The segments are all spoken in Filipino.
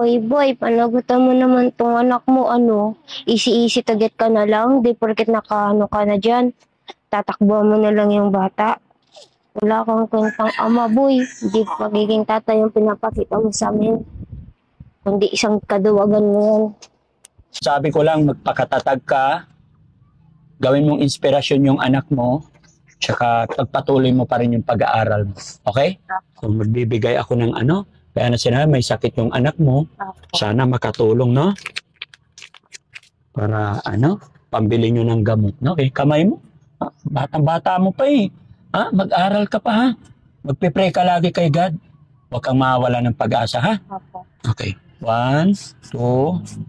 Uy boy, panagutan mo naman tong anak mo, ano, easy-easy target ka na lang, di porket nakaano ka na dyan, tatakbuhan mo na lang yung bata. Wala kang kwentang ama boy, hindi pagiging tatay yung pinapakita mo sa amin, kundi isang kaduwagan mo yan. Sabi ko lang, magpakatatag ka, gawin mong inspirasyon yung anak mo, tsaka pagpatuloy mo pa rin yung pag-aaral mo. Okay? So, magbibigay ako ng ano, kaya na sinabi, may sakit yung anak mo, sana makatulong, no? Para, ano, pambili nyo ng gamot, no? Okay, kamay mo. Batang-bata mo pa eh. Ha? Mag-aral ka pa, ha? Magpipray ka lagi kay God. Huwag kang mawala ng pag-asa, ha? Okay. 1, 2,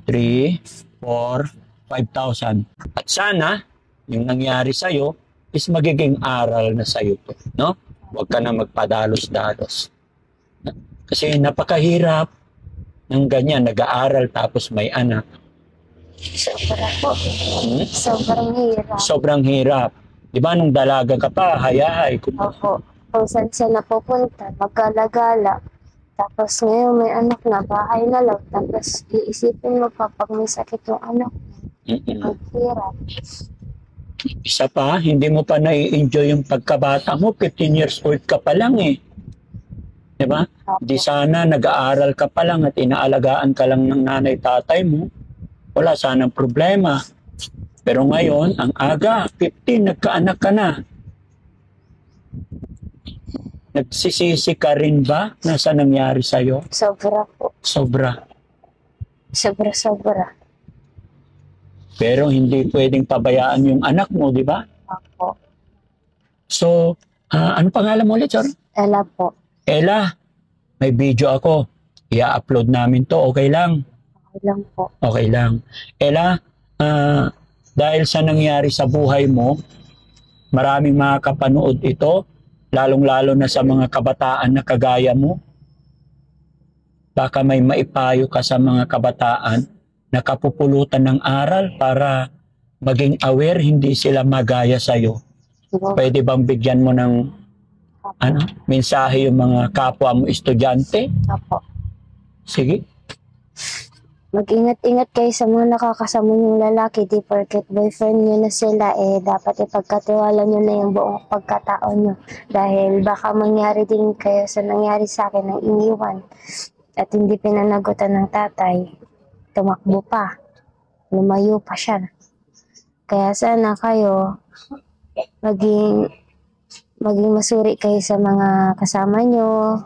3, 4, 5,000. At sana, yung nangyari sa'yo, is magiging aral na sa'yo to, no? Huwag ka na magpadalos-dalos. Kasi napakahirap ng ganyan, nag-aaral tapos may anak. Sobra po. Sobrang hirap. Sobrang hirap. Di ba nung dalaga ka pa, hayahay. Opo. Kung saan siya napupunta, maggalagala. Tapos ngayon may anak na, bahay na lang. Tapos iisipin mo pa pag may sakit yung anak. Ang hirap. Isa pa, hindi mo pa nai-enjoy yung pagkabata mo. 15 years old ka pa lang eh. Di ba? Di sana nag-aaral ka pa lang at inaalagaan ka lang ng nanay-tatay mo. Wala sanang problema. Pero ngayon, ang aga, 15, nagkaanak ka na. Nagsisisi ka rin ba na sa nangyari sa'yo? Sobra po. Sobra. Sobra. Pero hindi pwedeng pabayaan yung anak mo, di ba? Opo. So, ano pangalan mo ulit, sir? Ella po. Ella, may video ako. I-upload namin to. Okay lang? Okay lang po. Okay lang. Ella, dahil sa nangyari sa buhay mo, maraming makakapanood ito, lalong-lalo na sa mga kabataan na kagaya mo. Baka may maipayo ka sa mga kabataan na kapupulutan ng aral para maging aware, hindi sila magaya sa'yo. Pwede bang bigyan mo ng mensahe yung mga kapwa mo estudyante? Opo. Sige. Mag-ingat-ingat kayo sa mga nakakasama niyong lalaki. Di porket boyfriend niyo na sila, dapat ipagkatiwala niyo na yung buong pagkatao niyo. Dahil baka mangyari din kayo sa nangyari sa akin ng iniwan. At hindi pinanagutan ng tatay. Tumakbo pa. Lumayo pa siya. Kaya sana kayo maging masuri kayo sa mga kasama nyo.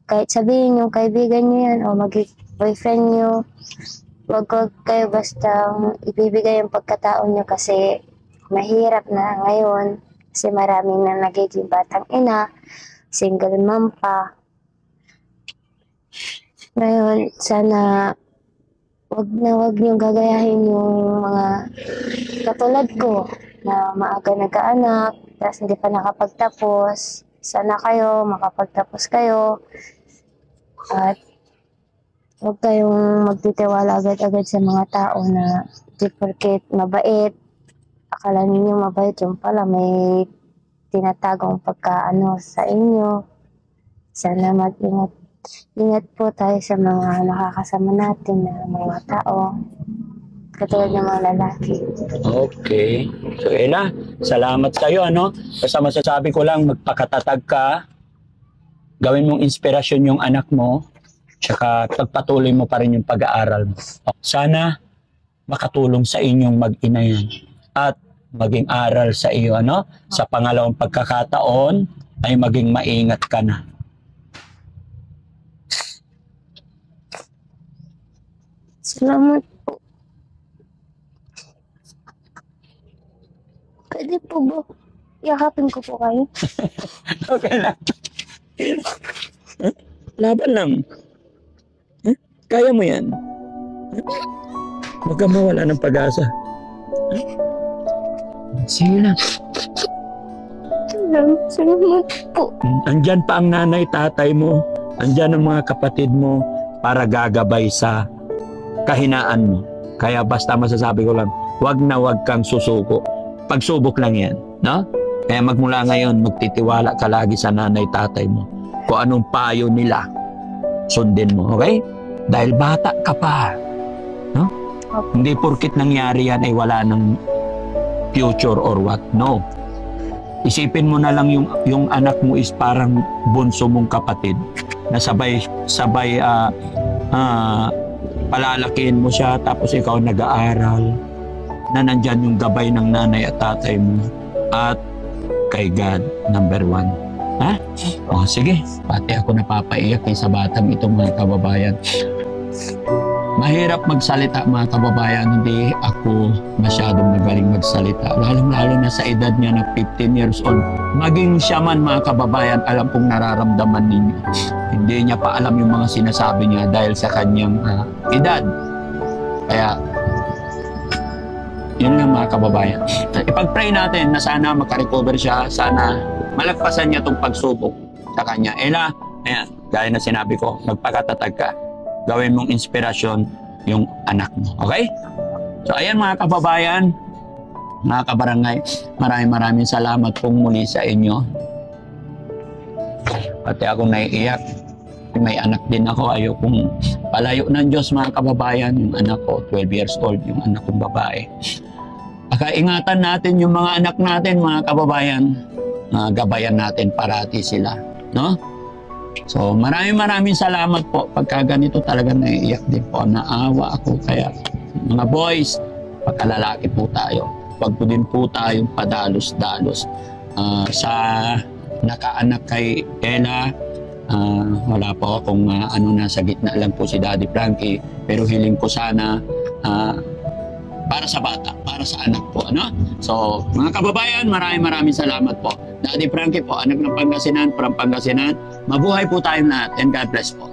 Kahit sabihin yung kaibigan nyo yan o maging boyfriend nyo, wag kayo basta ibibigay yung pagkatao nyo kasi mahirap na ngayon kasi maraming na nagiging batang ina, single mom pa. Ngayon, sana wag nyo gagayahin yung mga katulad ko na maaga nagkaanak, tapos hindi pa nakapagtapos. Sana kayo, makapagtapos kayo. At huwag kayong magtitiwala agad-agad sa mga tao na di porket mabait. Akala ninyo mabait, yung pala may tinatagong pagkaano sa inyo. Sana mag-ingat. Ingat po tayo sa mga nakakasama natin na mga tao. Katulad ng mga lalaki. Okay. So, Ella, salamat sa'yo, ano? Basta masasabi ko lang, magpakatatag ka, gawin mong inspirasyon yung anak mo, tsaka pagpatuloy mo pa rin yung pag-aaral mo. Sana makatulong sa inyong mag-ina yan at maging aral sa iyo, ano? Sa pangalawang pagkakataon ay maging maingat ka na. Salamat po. Pwede po ba? Yakapin ko po kayo. Okay lang. Laban lang. Kaya mo yan. Huwag kang mawala ng pag-asa. Sige lang. Salamat po. Andyan pa ang nanay, tatay mo. Andyan ang mga kapatid mo para gagabay sa kahinaan mo. Kaya basta masasabi ko lang, wag na wag kang susuko. Pagsubok lang yan, no? Kaya magmula ngayon, magtitiwala ka lagi sa nanay, tatay mo. Kung anong payo nila, sundin mo, okay? Dahil bata ka pa. No? Opo. Hindi porkit nangyari yan ay wala ng future or what. No. Isipin mo na lang yung anak mo is parang bunso mong kapatid na sabay palalakihin mo siya tapos ikaw nag-aaral na nandyan yung gabay ng nanay at tatay mo at kay God, number 1. Ha? O sige, pati ako napapaiyak sa batang itong mga kababayan. Mahirap magsalita mga kababayan, hindi ako masyadong magaling magsalita. Lalong-lalo na sa edad niya na 15 years old. Maging siya man mga kababayan, alam kong nararamdaman ninyo. Hindi niya pa alam yung mga sinasabi niya dahil sa kanyang edad. Kaya, yun lang mga kababayan. Ipag-pray natin na sana makarecover siya, sana malagpasan niya itong pagsubok sa kanya. Ella, ayan, gaya na sinabi ko, magpakatatag ka. Gawin mong inspirasyon yung anak mo. Okay? So, ayan mga kababayan, mga kabarangay, maraming salamat pong muli sa inyo. Pati ako naiiyak. May anak din ako. Ayokong palayo ng Diyos mga kababayan. Yung anak ko, 12 years old, yung anak kong babae. Pakaingatan natin yung mga anak natin, mga kababayan. Gabayan natin parati sila. No? So, maraming salamat po. Pagka ganito talaga naiiyak din po. Naawa ako. Kaya, mga boys, pagkalalaki po tayo. Huwag po din po tayong padalos-dalos. Sa nakaanak kay Ella, wala po akong nasa gitna lang po si Daddy Frankie. Pero hiling ko sana para sa bata, para sa anak po. Ano? So, mga kababayan, maraming salamat po. Daddy Frankie po, anak ng Pangasinan, from Pangasinan. Mabuhay po tayong lahat and God bless po.